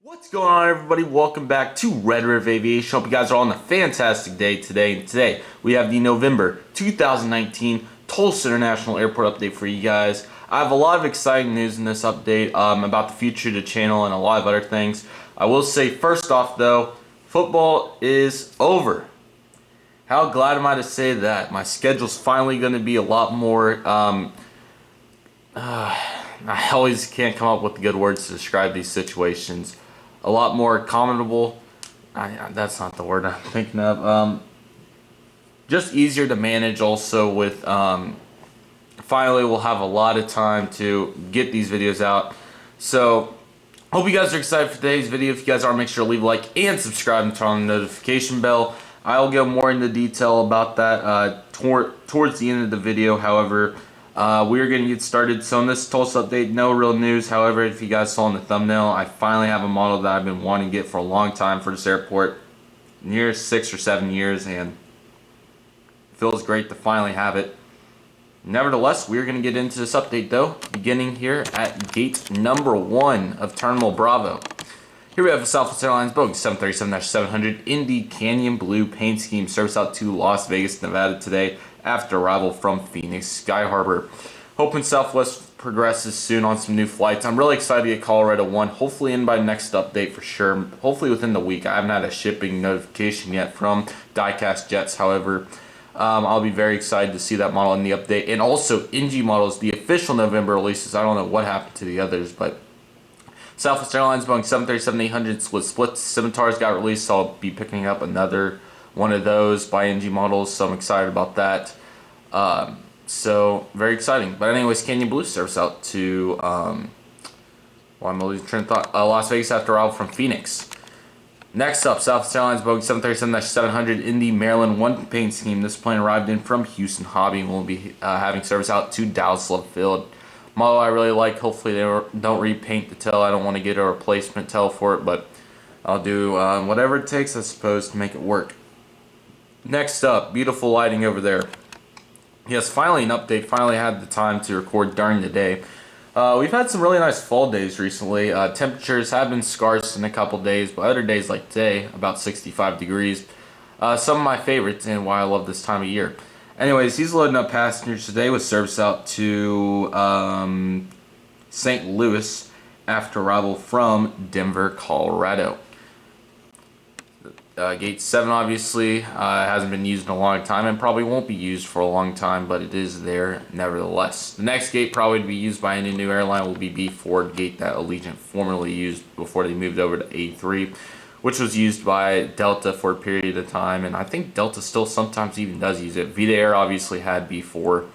What's going on, everybody? Welcome back to Red River Aviation. Hope you guys are all on a fantastic day today. And today we have the November 2019 Tulsa International Airport update for you guys. I have a lot of exciting news in this update about the future of the channel and a lot of other things. I will say first off though, football is over. How glad am I to say that? My schedule's finally going to be a lot more I always can't come up with good words to describe these situations. A lot more accommodable. That's not the word I'm thinking of. Just easier to manage also with, finally we'll have a lot of time to get these videos out. So, hope you guys are excited for today's video. If you guys are, make sure to leave a like and subscribe and turn on the notification bell. I'll go more into detail about that towards the end of the video. However, we are going to get started. So in this Tulsa update, no real news. However, if you guys saw in the thumbnail, I finally have a model that I've been wanting to get for a long time for this airport. Near 6 or 7 years, and it feels great to finally have it. Nevertheless, we're going to get into this update though, beginning here at gate number 1 of Terminal Bravo. Here we have a Southwest Airlines Boeing 737-700 Indy Canyon Blue paint scheme service out to Las Vegas, Nevada today after arrival from Phoenix Sky Harbor. Hoping Southwest progresses soon on some new flights. I'm really excited to get Colorado 1, hopefully in by next update for sure. Hopefully within the week. I haven't had a shipping notification yet from Diecast Jets, however. I'll be very excited to see that model in the update. And also, NG models, the official November releases. I don't know what happened to the others, but Southwest Airlines Boeing 737-800 with split scimitars got released, so I'll be picking up another one of those by NG models, so I'm excited about that. So, very exciting. But anyways, Canyon Blue service out to, I'm losing train of thought, Las Vegas after arrival from Phoenix. Next up, Southwest Airlines Boeing 737-700 Indy Maryland 1 paint scheme. This plane arrived in from Houston Hobby and will be having service out to Dallas Love Field. Model I really like. Hopefully they don't repaint the tail. I don't want to get a replacement tail for it, but I'll do whatever it takes, I suppose, to make it work. Next up, beautiful lighting over there. Yes, finally an update. Finally had the time to record during the day. We've had some really nice fall days recently. Temperatures have been scarce in a couple days, but other days like today, about 65 degrees. Some of my favorites and why I love this time of year. Anyways, he's loading up passengers today with service out to St. Louis after arrival from Denver, Colorado. Gate 7 obviously hasn't been used in a long time and probably won't be used for a long time, but it is there nevertheless. The next gate probably to be used by any new airline will be B4, gate that Allegiant formerly used before they moved over to A3, which was used by Delta for a period of time, and I think Delta still sometimes even does use it. Vida Air obviously had B4 for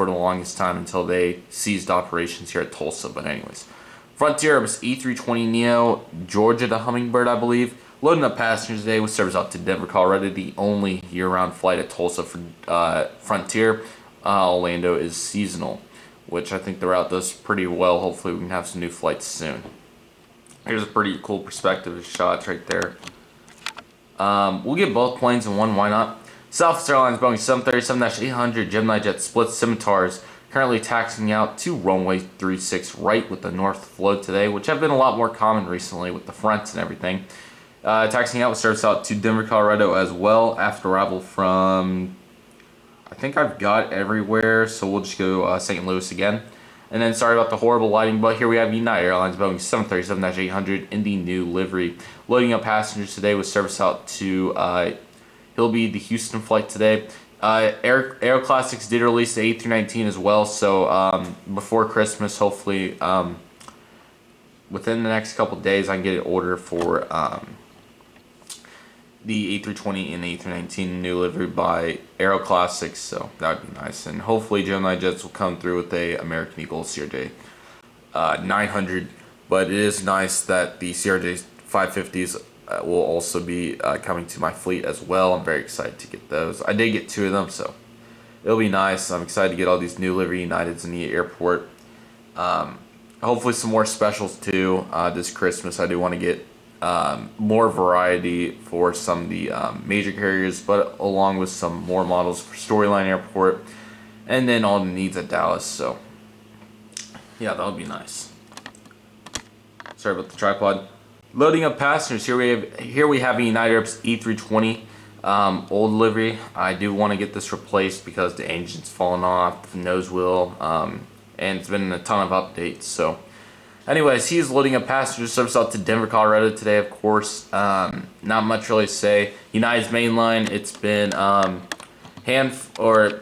the longest time until they ceased operations here at Tulsa, but anyways. Frontier was E320neo, Georgia to Hummingbird, I believe. Loading up passengers today with service out to Denver, Colorado, the only year-round flight at Tulsa for Frontier. Orlando is seasonal, which I think the route does pretty well. Hopefully we can have some new flights soon. Here's a pretty cool perspective of shots right there. We'll get both planes in one, why not? Southwest Airlines Boeing 737-800 Gemini jet split scimitars currently taxiing out to runway 36 right with the north float today, which have been a lot more common recently with the fronts and everything. Taxiing out with service out to Denver, Colorado as well after arrival from, I think I've got everywhere, so we'll just go St. Louis again. And then sorry about the horrible lighting, but here we have United Airlines Boeing 737-800 in the new livery. Loading up passengers today with service out to, he'll be the Houston flight today. Aero Classics did release the A319 as well, so before Christmas, hopefully within the next couple days I can get an order for the A320 and the A319 new livery by Aero Classics, so that would be nice. And hopefully Gemini Jets will come through with a American Eagle CRJ-900, but it is nice that the CRJ-550s will also be coming to my fleet as well. I'm very excited to get those. I did get 2 of them, so it'll be nice. I'm excited to get all these new livery Uniteds in the airport. Hopefully some more specials too this Christmas. I do want to get more variety for some of the major carriers, but along with some more models for Storyline Airport, and then all the needs at Dallas. So yeah, that would be nice. Sorry about the tripod. Loading up passengers. Here we have a United Airlines E320 old livery. I do want to get this replaced because the engine's fallen off, the nose wheel, and it's been a ton of updates. So, anyways, he's loading up passengers. Service out to Denver, Colorado today. Of course, not much really to say. United's mainline. It's been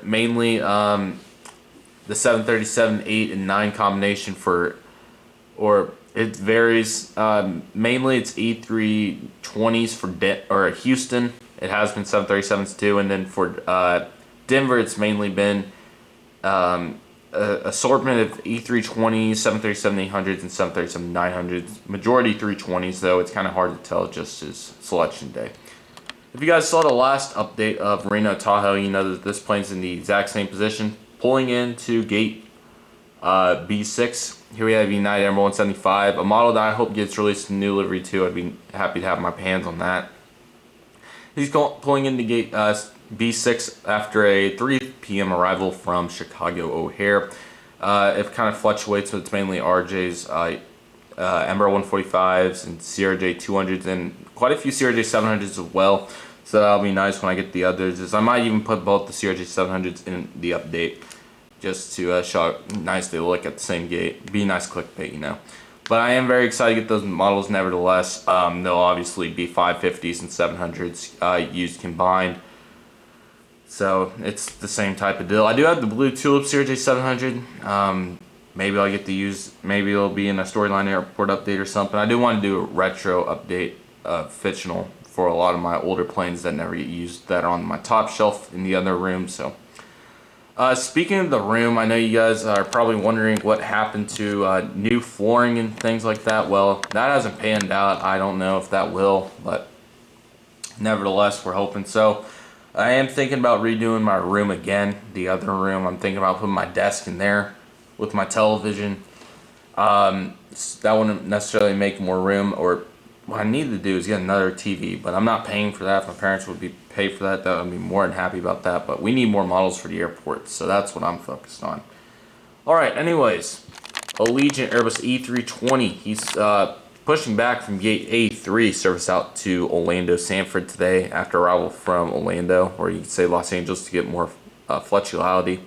mainly the 737, 8, and 9 combination or it varies. Mainly it's E320s for Houston. It has been 737s too, and then for Denver, it's mainly been assortment of E320s, 737-800s, and 737-900s. Majority 320s, though it's kind of hard to tell just as selection day. If you guys saw the last update of Reno Tahoe, you know that this plane's in the exact same position, pulling into gate B6. Here we have United Air 175, a model that I hope gets released in new livery too. I'd be happy to have my hands on that. He's pulling into gate B6 after a 3 p.m. arrival from Chicago O'Hare. It kind of fluctuates, but it's mainly RJ's, Embraer 145s and CRJ-900s, and quite a few CRJ-700s as well. So that'll be nice when I get the others. I might even put both the CRJ-700s in the update, just to show nicely look at the same gate. Be a nice clickbait, you know. But I am very excited to get those models nevertheless. They'll obviously be 550s and 700s used combined. So it's the same type of deal. I do have the blue tulip CRJ-700. Maybe I'll get to use, maybe it'll be in a Storyline Airport update or something. I do want to do a retro update, fictional, for a lot of my older planes that never get used that are on my top shelf in the other room. So speaking of the room, I know you guys are probably wondering what happened to new flooring and things like that. Well, that hasn't panned out. I don't know if that will, but nevertheless, we're hoping so. I am thinking about redoing my room again, the other room. I'm thinking about putting my desk in there with my television. That wouldn't necessarily make more room, or what I need to do is get another TV, but I'm not paying for that. If my parents would be paid for that, I'd be more than happy about that. But we need more models for the airport, so that's what I'm focused on. Alright, anyways, Allegiant Airbus E320. He's pushing back from gate A3, service out to Orlando Sanford today after arrival from Orlando, or you could say Los Angeles to get more flexibility.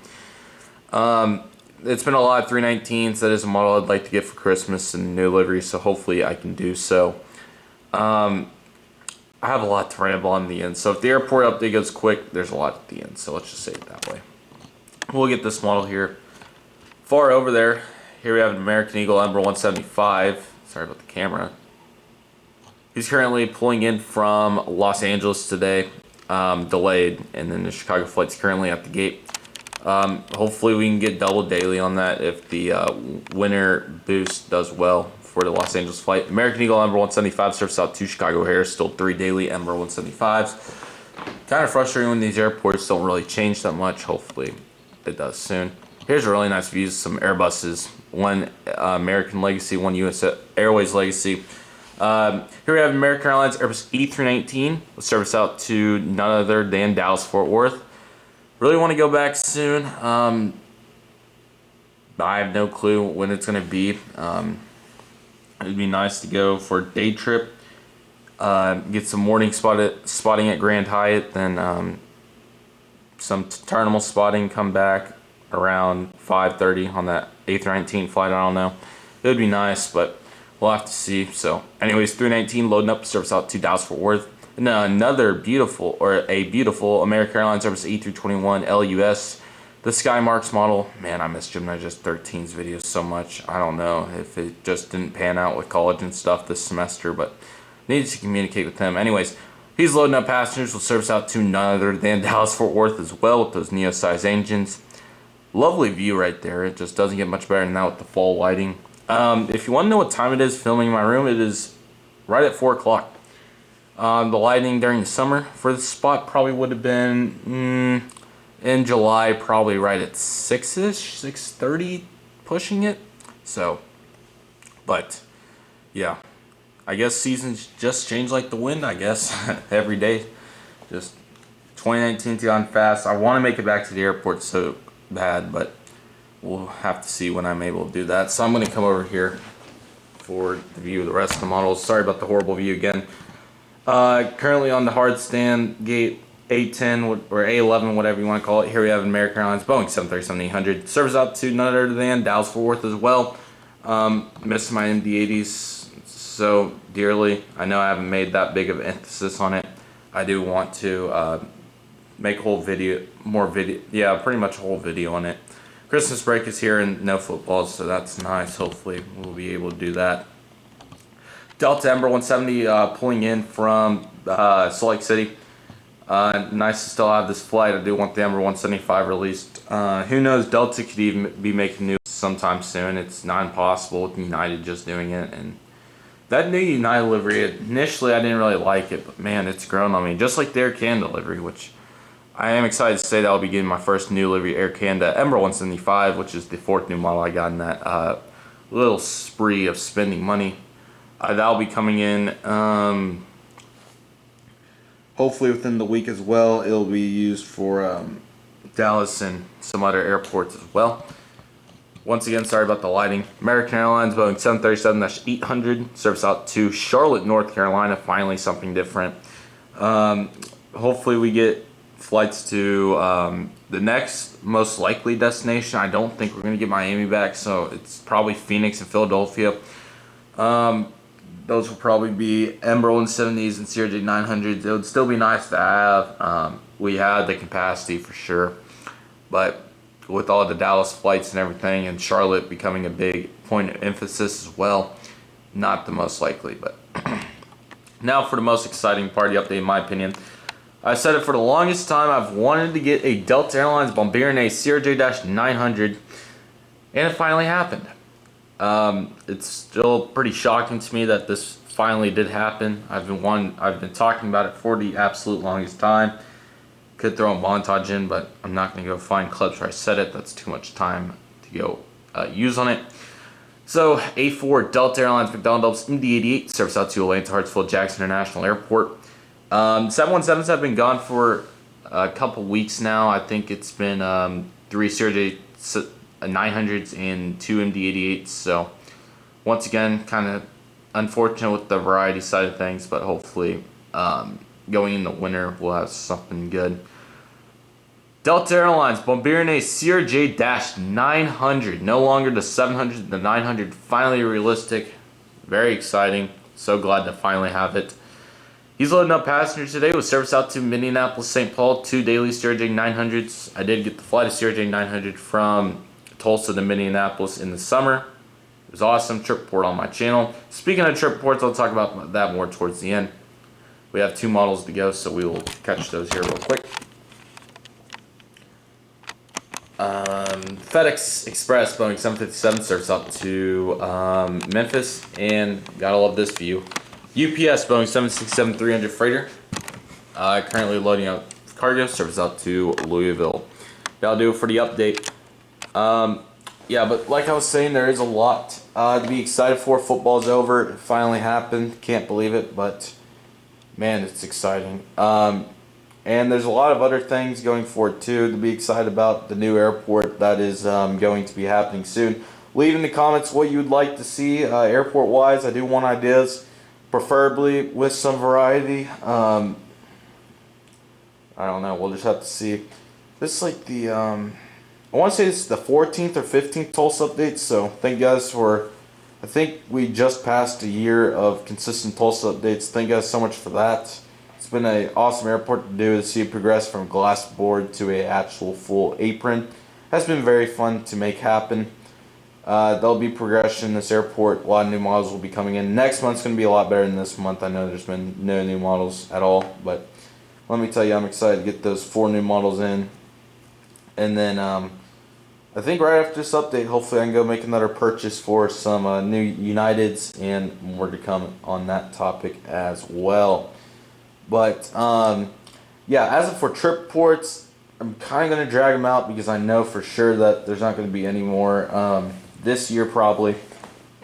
It's been a lot of 319s. That is a model I'd like to get for Christmas and new livery, so hopefully I can do so. I have a lot to ramble on the end, so if the airport update goes quick, there's a lot at the end, so let's just say it that way. We'll get this model here. Far over there, here we have an American Eagle Embraer 175. Sorry about the camera. He's currently pulling in from Los Angeles today, delayed, and then the Chicago flight's currently at the gate. Hopefully we can get double daily on that if the winter boost does well for the Los Angeles flight. American Eagle Embraer 175 service out to Chicago O'Hare, still 3 daily Embraer 175s. Kind of frustrating when these airports don't really change that much. Hopefully it does soon. Here's a really nice view of some Airbuses. One American Legacy, one US Airways Legacy. Here we have American Airlines Airbus E319 with service out to none other than Dallas Fort Worth. Really want to go back soon. I have no clue when it's going to be. It'd be nice to go for a day trip. Get some morning spotting at Grand Hyatt, then some terminal spotting, come back around 5:30 on that A319 flight. I don't know. It would be nice, but we'll have to see. So anyways, 319 loading up, service out to Dallas Fort Worth. And another beautiful American Airlines Airbus E321 LUS, the Skymarks model. Man, I miss Gemini Just 13's videos so much. I don't know if it just didn't pan out with college and stuff this semester, but needed to communicate with him. Anyways, he's loading up passengers with service out to none other than Dallas Fort Worth as well with those Neo-size engines. Lovely view right there. It just doesn't get much better than that with the fall lighting. If you want to know what time it is filming in my room, it is right at 4 o'clock. The lighting during the summer for this spot probably would have been in July, probably right at 6-ish, 6:30, pushing it. So, but yeah, I guess seasons just change like the wind, I guess. Every day. Just 2019's gone fast. I want to make it back to the airport so bad, but we'll have to see when I'm able to do that. So I'm going to come over here for the view of the rest of the models. Sorry about the horrible view again. Currently on the hard stand gate A10 or A11, whatever you want to call it. Here we have American Airlines Boeing 737-800. Serves out to none other than Dallas-Fort Worth as well. Miss my MD-80s so dearly. I know I haven't made that big of an emphasis on it. I do want to make a whole video, pretty much a whole video on it. Christmas break is here and no football, so that's nice. Hopefully we'll be able to do that. Delta Embraer 170 pulling in from Salt Lake City. Nice to still have this flight. I do want the Embraer 175 released. Who knows, Delta could even be making news sometime soon. It's not impossible with United just doing it. And that new United livery, initially I didn't really like it, but man, it's grown on me. Just like the Air Canada livery, which I am excited to say that I'll be getting my first new livery, Air Canada Embraer 175, which is the 4th new model I got in that little spree of spending money. That'll be coming in hopefully within the week as well. It'll be used for Dallas and some other airports as well. Once again, sorry about the lighting. American Airlines Boeing 737-800 serves out to Charlotte, North Carolina. Finally something different. Hopefully we get flights to the next most likely destination. I don't think we're going to get Miami back, so it's probably Phoenix and Philadelphia. Those will probably be Embraer 170s and CRJ-900s. It would still be nice to have. We had the capacity for sure, but with all the Dallas flights and everything, and Charlotte becoming a big point of emphasis as well, not the most likely. But now for the most exciting part of the update, in my opinion. I said it for the longest time, I've wanted to get a Delta Airlines Bombardier CRJ-900, and it finally happened. It's still pretty shocking to me that this finally did happen. I've been talking about it for the absolute longest time. Could throw a montage in, but I'm not going to go find clips where I said it. That's too much time to go use on it. So, A4 Delta Airlines McDonnell MD-88 serves out to Atlanta Hartsfield Jackson International Airport. 717s have been gone for a couple weeks now. I think it's been 3 CRJ-900s and 2 MD-88s. So, once again, kind of unfortunate with the variety side of things, but hopefully going in the winter we'll have something good. Delta Airlines Bombardier CRJ-900, no longer the 700, the 900, finally realistic. Very exciting. So glad to finally have it. He's loading up passengers today with service out to Minneapolis, St. Paul, 2 daily CRJ-900s. I did get the flight of CRJ-900 from Tulsa to Minneapolis in the summer. It was awesome. Trip report on my channel. Speaking of trip reports, I'll talk about that more towards the end. We have 2 models to go, so we will catch those here real quick. FedEx Express Boeing 757 serves up to Memphis, and gotta love this view. UPS Boeing 767-300 freighter, currently loading up cargo, serves out to Louisville. That'll do it for the update. Yeah, but like I was saying, there is a lot to be excited for. Football's over. It finally happened. Can't believe it, but man, it's exciting. And there's a lot of other things going forward too to be excited about. The new airport that is going to be happening soon. Leave in the comments what you would like to see airport wise. I do want ideas, preferably with some variety. I don't know, we'll just have to see. This is like the I want to say it's the 14th or 15th Tulsa update, so thank you guys for, I think we just passed a year of consistent Tulsa updates. Thank you guys so much for that. It's been an awesome airport to do, to see it progress from glass board to a actual full apron. Has been very fun to make happen. There'll be progression in this airport. A lot of new models will be coming in. Next month's going to be a lot better than this month. I know there's been no new models at all, but let me tell you, I'm excited to get those 4 new models in. And then I think right after this update, hopefully I can go make another purchase for some new Uniteds, and more to come on that topic as well. But yeah, as for trip reports, I'm kind of going to drag them out because I know for sure that there's not going to be any more this year probably,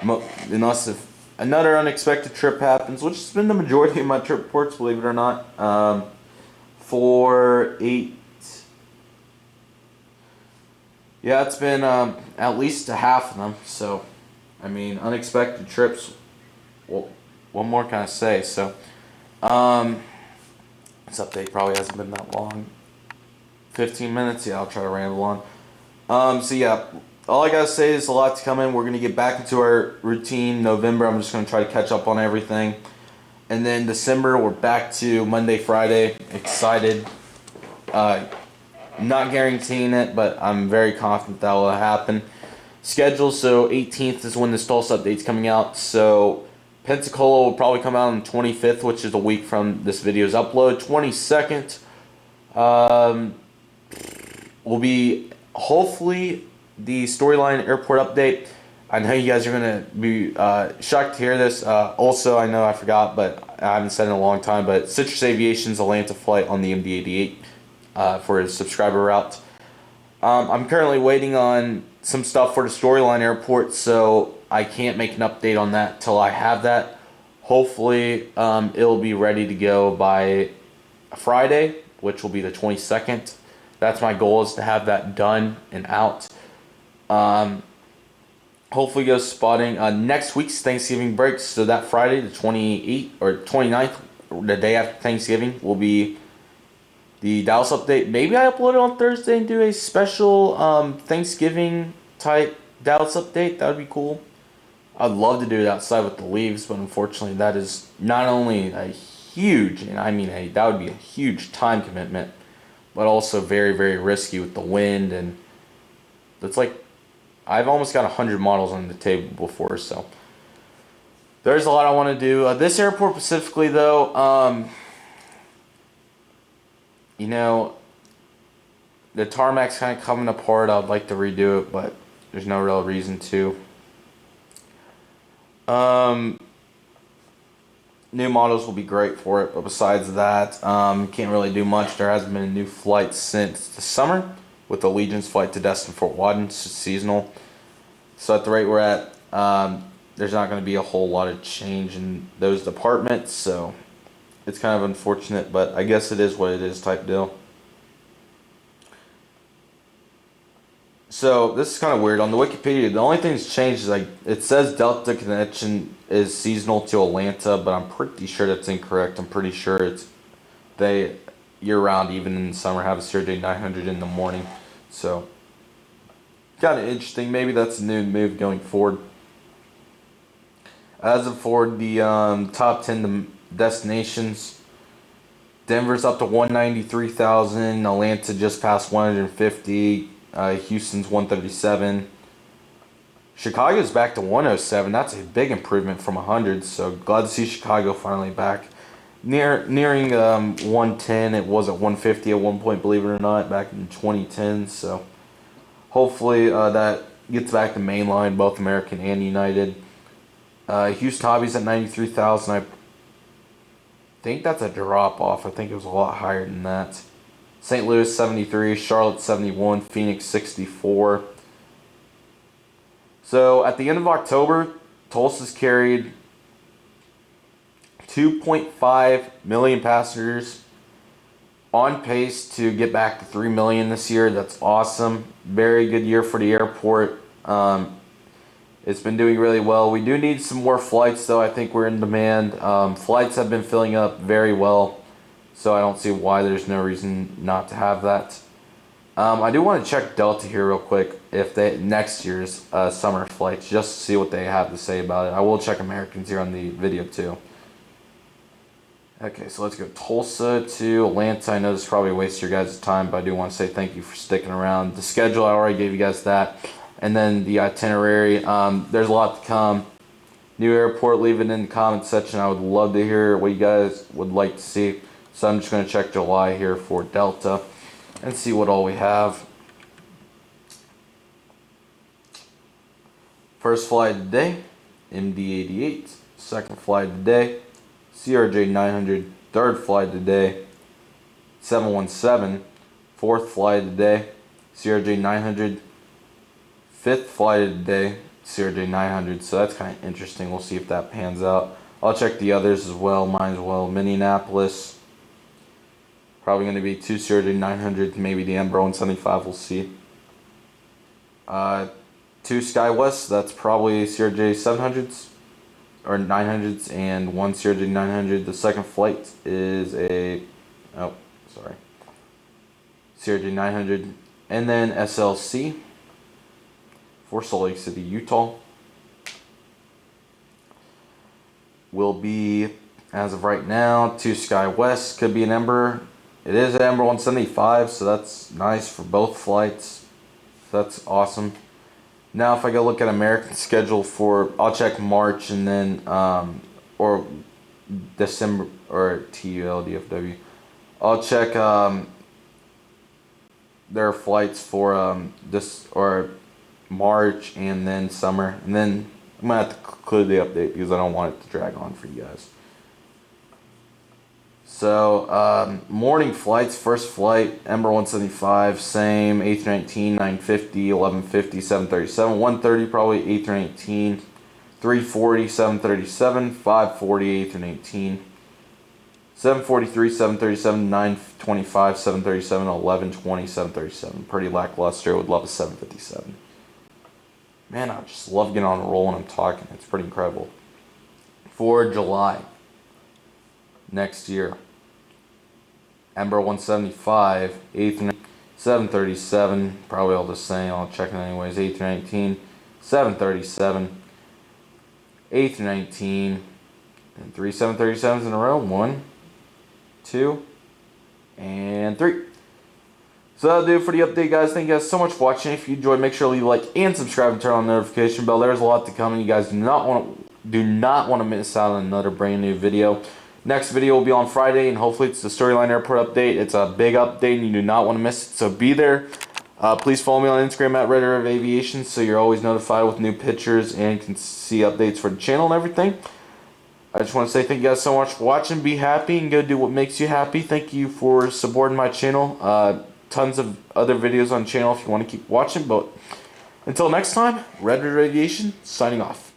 unless if another unexpected trip happens, which has been the majority of my trip reports, believe it or not. Yeah, it's been at least a half of them, so I mean, unexpected trips. Well, what more can I say? So, this update probably hasn't been that long. 15 minutes. Yeah, I'll try to ramble on. So yeah, all I gotta say is a lot to come in. We're gonna get back into our routine. November, I'm just gonna try to catch up on everything, and then December, we're back to Monday, Friday. Excited. Not guaranteeing it, but I'm very confident that will happen. Schedule, so 18th is when this Tulsa update's coming out. So Pensacola will probably come out on the 25th, which is a week from this video's upload. 22nd will be hopefully the Storyline Airport update. I know you guys are going to be shocked to hear this. Also, I know I forgot, but I haven't said in a long time, but Citrus Aviation's Atlanta flight on the MD-88 for his subscriber route. I'm currently waiting on some stuff for the Storyline Airport, so I can't make an update on that till I have that. Hopefully, it'll be ready to go by Friday, which will be the 22nd. That's my goal, is to have that done and out. Hopefully go spotting. Next week's Thanksgiving break, so that Friday, the 28th or 29th, the day after Thanksgiving, will be the Dallas update. Maybe I upload it on Thursday and do a special Thanksgiving type Dallas update. That would be cool. I'd love to do it outside with the leaves, but unfortunately that is not only a huge, and I mean that would be a huge time commitment, but also very, very risky with the wind, and it's like I've almost got 100 models on the table before, so there's a lot I want to do. This airport specifically, though, you know, the tarmac's kind of coming apart. I'd like to redo it, but there's no real reason to. New models will be great for it, but besides that, can't really do much. There hasn't been a new flight since the summer with Allegiant's flight to Destin Fort Wadden. It's just seasonal. So at the rate we're at, there's not going to be a whole lot of change in those departments, so it's kind of unfortunate, but I guess it is what it is type deal. So this is kind of weird. On the Wikipedia, the only thing that's changed is, like, it says Delta connection is seasonal to Atlanta, but I'm pretty sure that's incorrect. I'm pretty sure they year-round, even in the summer, have a CRJ-900 in the morning. So kind of interesting. Maybe that's a new move going forward. As of for the top 10 destinations, Denver's up to 193,000. Atlanta just passed 150. Houston's 137. Chicago's back to 107. That's a big improvement from 100. So glad to see Chicago finally back. Nearing 110. It was at 150 at one point, believe it or not, back in 2010. So hopefully that gets back to mainline, both American and United. Houston Hobby's at 93,000. I think that's a drop off. I think it was a lot higher than that. St. Louis 73, Charlotte 71, Phoenix 64. So at the end of October, Tulsa's carried 2.5 million passengers, on pace to get back to 3 million this year. That's awesome. Very good year for the airport. It's been doing really well. We do need some more flights, though. I think we're in demand. Flights have been filling up very well, so I don't see why there's no reason not to have that. I do want to check Delta here real quick, if they next year's summer flights, just to see what they have to say about it. I will check Americans here on the video too. Okay, so let's go Tulsa to Atlanta. I know this probably wastes your guys' time, but I do want to say thank you for sticking around. The schedule, I already gave you guys that. And then the itinerary, there's a lot to come. New airport, leave it in the comment section. I would love to hear what you guys would like to see. So I'm just going to check July here for Delta and see what all we have. First flight of the day, MD-88. Second flight of the day, CRJ-900. Third flight of the day, 717. Fourth flight of the day, CRJ-900. Fifth flight of the day, CRJ-900. So that's kind of interesting. We'll see if that pans out. I'll check the others as well. Mine as well. Minneapolis. Probably going to be 2 CRJ-900. Maybe the Embraer 175. We'll see. 2 2 SkyWest, that's probably CRJ-700s or 900s, and 1 CRJ-900. The second flight is a, oh, sorry, CRJ-900, and then SLC for Salt Lake City, Utah. Will be, as of right now, 2 SkyWest, could be an Ember. It is an Ember 175, so that's nice for both flights. That's awesome. Now, if I go look at American schedule for, I'll check March and then, or December, or TULDFW. I'll check their flights for this, or March and then summer. And then I'm going to have to conclude the update because I don't want it to drag on for you guys. So, morning flights, first flight, Ember 175, same, A319, 950, 1150, 737, 130 probably, A319, 340, 737, 540, A319, 743, 737, 925, 737, 1120, 737. Pretty lackluster, would love a 757. Man, I just love getting on a roll when I'm talking. It's pretty incredible. For July next year, Ember 175, 737, probably all the same, I'll check it anyways, A319, 737, A319, and 3 737s in a row, 1, 2, and 3. So that'll do it for the update, guys. Thank you guys so much for watching. If you enjoyed, make sure to leave a like and subscribe and turn on the notification bell. There's a lot to come, and you guys do not want to miss out on another brand new video. Next video will be on Friday, and hopefully it's the Storyline Airport update. It's a big update, and you do not want to miss it, so be there. Please follow me on Instagram at Red Aviation, so you're always notified with new pictures and can see updates for the channel and everything. I just want to say thank you guys so much for watching. Be happy and go do what makes you happy. Thank you for supporting my channel. Tons of other videos on the channel if you want to keep watching, but until next time, Red Aviation signing off.